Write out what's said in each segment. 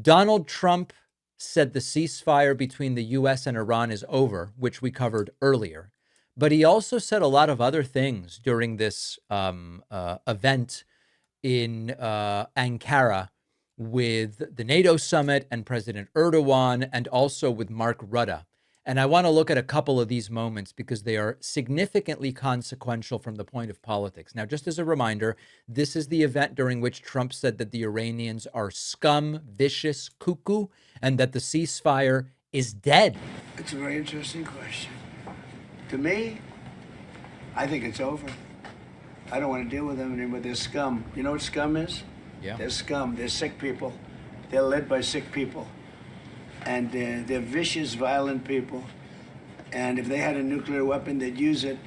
Donald Trump said the ceasefire between the U.S. and Iran is over, which we covered earlier. But he also said a lot of other things during this event in Ankara with the NATO summit and President Erdogan, and also with Mark Rutte. And I want to look at a couple of these moments because they are significantly consequential from the point of politics. Now, just as a reminder, this is the event during which Trump said that the Iranians are scum, vicious, cuckoo, and that the ceasefire is dead. It's a very interesting question. To me, I think it's over. I don't want to deal with them anymore. They're scum. You know what scum is? Yeah. They're scum. They're sick people. They're led by sick people. And they're vicious, violent people. And if they had a nuclear weapon, they'd use it.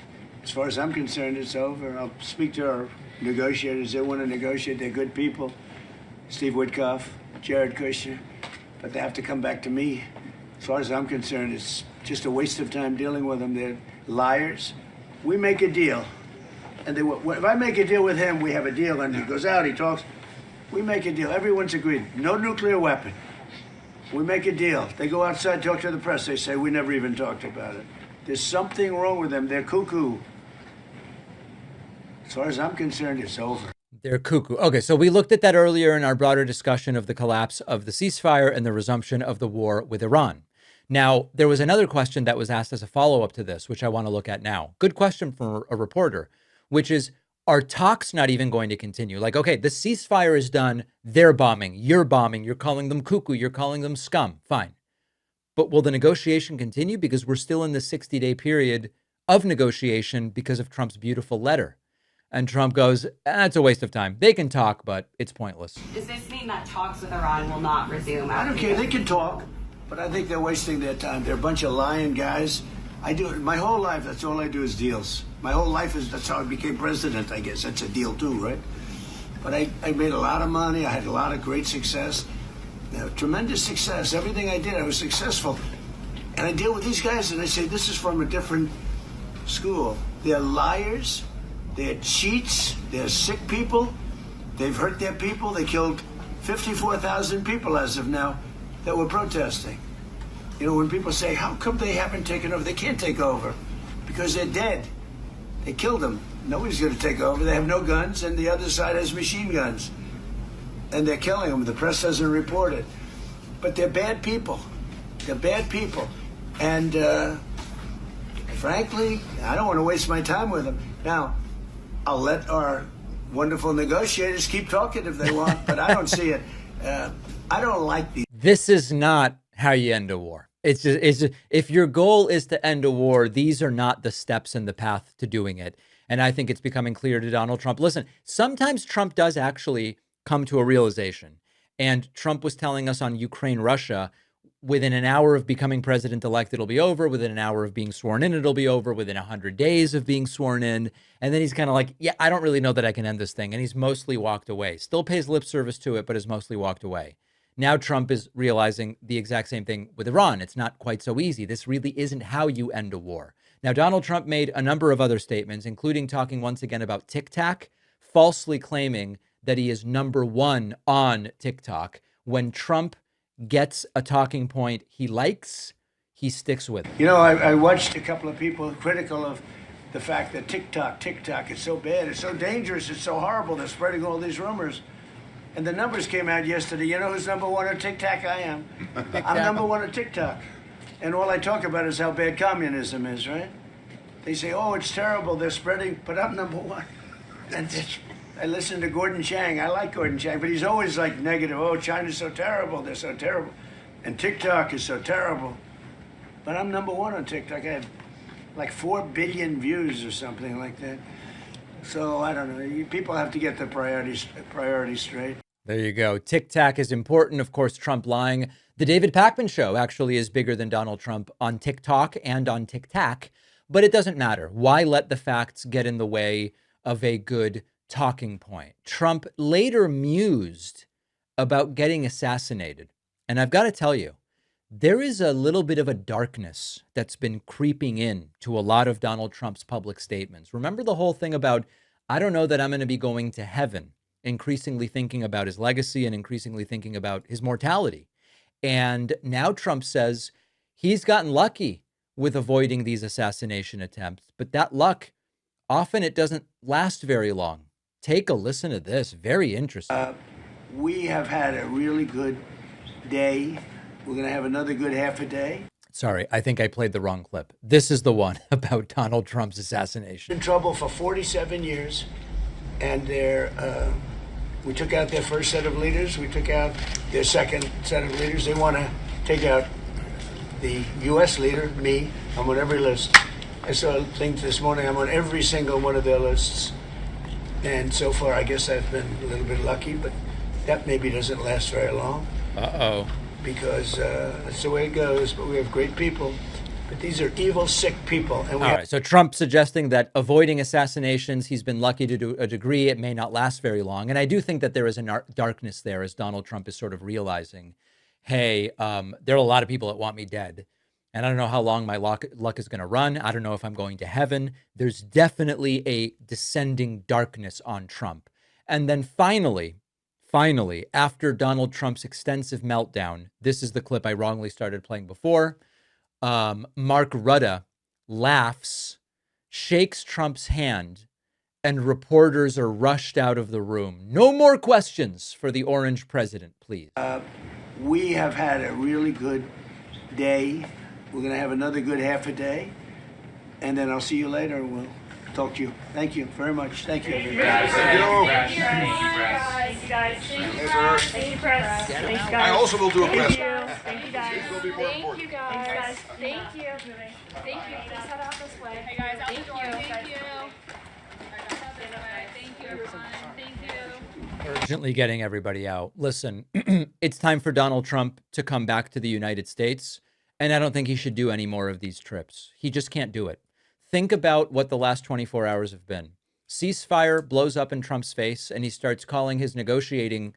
As far as I'm concerned, it's over. I'll speak to our negotiators. They want to negotiate. They're good people. Steve Witkoff, Jared Kushner. But they have to come back to me. As far as I'm concerned, it's just a waste of time dealing with them. They're liars. We make a deal. And if I make a deal with him, we have a deal. And he goes out, he talks. We make a deal. Everyone's agreed. No nuclear weapon. We make a deal. They go outside, talk to the press. They say, we never even talked about it. There's something wrong with them. They're cuckoo. As far as I'm concerned, it's over. They're cuckoo. Okay, so we looked at that earlier in our broader discussion of the collapse of the ceasefire and the resumption of the war with Iran. Now, there was another question that was asked as a follow-up to this, which I want to look at now. Good question from a reporter, which is, are talks not even going to continue? Like, okay, the ceasefire is done. They're bombing. You're calling them cuckoo. You're calling them scum. Fine. But will the negotiation continue? Because we're still in the 60-day period of negotiation because of Trump's beautiful letter. And Trump goes, it's a waste of time. They can talk, but it's pointless. Does this mean that talks with Iran will not resume? I don't care. They can talk, but I think they're wasting their time. They're a bunch of lying guys. I do it my whole life. That's all I do is deals. My whole life that's how I became president, I guess. That's a deal too, right? But I made a lot of money. I had a lot of great success. Tremendous success. Everything I did, I was successful. And I deal with these guys and I say, this is from a different school. They're liars. They're cheats. They're sick people. They've hurt their people. They killed 54,000 people as of now that were protesting. You know, when people say, how come they haven't taken over? They can't take over because they're dead. They killed them. Nobody's going to take over. They have no guns, and the other side has machine guns. And they're killing them. The press doesn't report it. But they're bad people. They're bad people. And frankly, I don't want to waste my time with them. Now, I'll let our wonderful negotiators keep talking if they want, but I don't see it. I don't like these. This is not how you end a war. It's just, if your goal is to end a war, these are not the steps in the path to doing it. And I think it's becoming clear to Donald Trump. Listen, sometimes Trump does actually come to a realization. And Trump was telling us on Ukraine, Russia, within an hour of becoming president-elect, it'll be over. Within an hour of being sworn in, it'll be over. Within 100 days of being sworn in. And then he's kind of like, yeah, I don't really know that I can end this thing. And he's mostly walked away. Still pays lip service to it, but has mostly walked away. Now Trump is realizing the exact same thing with Iran. It's not quite so easy. This really isn't how you end a war. Now, Donald Trump made a number of other statements, including talking once again about TikTok, falsely claiming that he is #1 on TikTok. When Trump gets a talking point he likes, he sticks with it. You know, I watched a couple of people critical of the fact that TikTok is so bad, it's so dangerous, it's so horrible, they're spreading all these rumors. And the numbers came out yesterday. You know who's #1 on TikTok? I am. I'm #1 on TikTok. And all I talk about is how bad communism is, right? They say, oh, it's terrible, they're spreading, but I'm #1. And I listen to Gordon Chang. I like Gordon Chang, but he's always like negative. Oh, China's so terrible, they're so terrible. And TikTok is so terrible. But I'm #1 on TikTok. I had like 4 billion views or something like that. So I don't know. People have to get their priorities straight. There you go. TikTok is important. Of course, Trump lying. The David Pakman show actually is bigger than Donald Trump on TikTok and on TikTok, but it doesn't matter. Why let the facts get in the way of a good talking point? Trump later mused about getting assassinated. And I've got to tell you, there is a little bit of a darkness that's been creeping in to a lot of Donald Trump's public statements. Remember the whole thing about, I don't know that I'm going to be going to heaven increasingly thinking about his legacy and increasingly thinking about his mortality. And now Trump says he's gotten lucky with avoiding these assassination attempts, but that luck, often it doesn't last very long. Take a listen to this. Very interesting. We have had a really good day. We're going to have another good half a day. Sorry, I think I played the wrong clip. This is the one about Donald Trump's assassination. In trouble for 47 years, and we took out their first set of leaders. We took out their second set of leaders. They want to take out the U.S. leader, me. I'm on every list. I saw a thing this morning. I'm on every single one of their lists. And so far, I guess I've been a little bit lucky, but that maybe doesn't last very long. Uh-oh. Because that's the way it goes. But we have great people. But these are evil, sick people. And All right. So Trump suggesting that avoiding assassinations, he's been lucky to a degree. It may not last very long. And I do think that there is a darkness there as Donald Trump is sort of realizing, hey, there are a lot of people that want me dead. And I don't know how long my luck is going to run. I don't know if I'm going to heaven. There's definitely a descending darkness on Trump. And then finally, after Donald Trump's extensive meltdown, this is the clip I wrongly started playing before. Mark Rutte laughs, shakes Trump's hand, and reporters are rushed out of the room. No more questions for the orange president, please. We have had a really good day. We're going to have another good half a day. And then I'll see you later. We'll talk to you. Thank you very much. Thank you, everybody. Thank you. Thank you guys. Thank you, press. Thanks, guys. I also will do a press. Thank you guys. This will be more important. Thank you guys. Thank you. Thank you. Please head out this way. Hey guys, thank you. Thank you. Thank you, everyone. Thank you. Urgently getting everybody out. Listen, it's time for Donald Trump to come back to the United States. And I don't think he should do any more of these trips. He just can't do it. Think about what the last 24 hours have been. Ceasefire blows up in Trump's face, and he starts calling his negotiating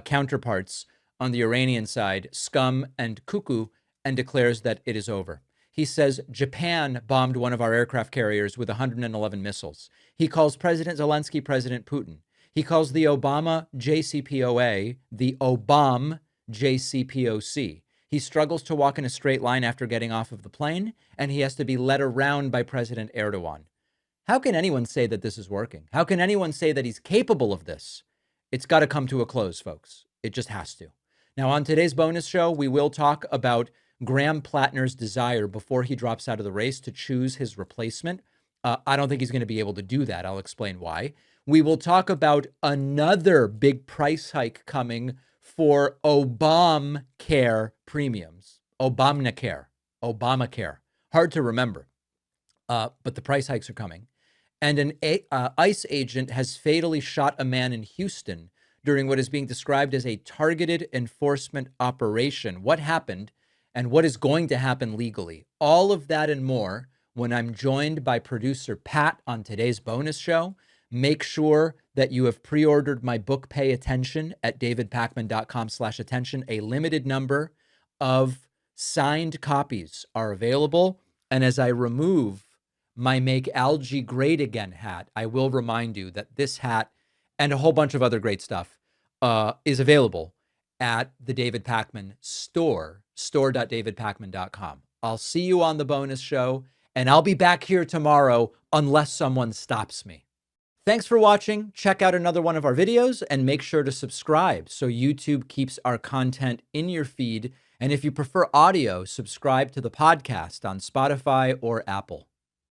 counterparts on the Iranian side scum and cuckoo, and declares that it is over. He says Japan bombed one of our aircraft carriers with 111 missiles. He calls President Zelensky President Putin. He calls the Obama JCPOA the Obama JCPOC. He struggles to walk in a straight line after getting off of the plane, and he has to be led around by President Erdogan. How can anyone say that this is working? How can anyone say that he's capable of this? It's got to come to a close, folks. It just has to. Now, on today's bonus show, we will talk about Graham Plattner's desire before he drops out of the race to choose his replacement. I don't think he's going to be able to do that. I'll explain why. We will talk about another big price hike coming for Obamacare premiums. Obamacare. Hard to remember, but the price hikes are coming. And an ICE agent has fatally shot a man in Houston during what is being described as a targeted enforcement operation. What happened and what is going to happen legally? All of that and more when I'm joined by producer Pat on today's bonus show. Make sure that you have pre-ordered my book, Pay Attention, at davidpakman.com/attention. A limited number of signed copies are available. And as I remove my Make Algae Great Again hat, I will remind you that this hat and a whole bunch of other great stuff is available at the David Pakman store, store.davidpakman.com. I'll see you on the bonus show, and I'll be back here tomorrow unless someone stops me. Thanks for watching. Check out another one of our videos and make sure to subscribe so YouTube keeps our content in your feed. And if you prefer audio, subscribe to the podcast on Spotify or Apple.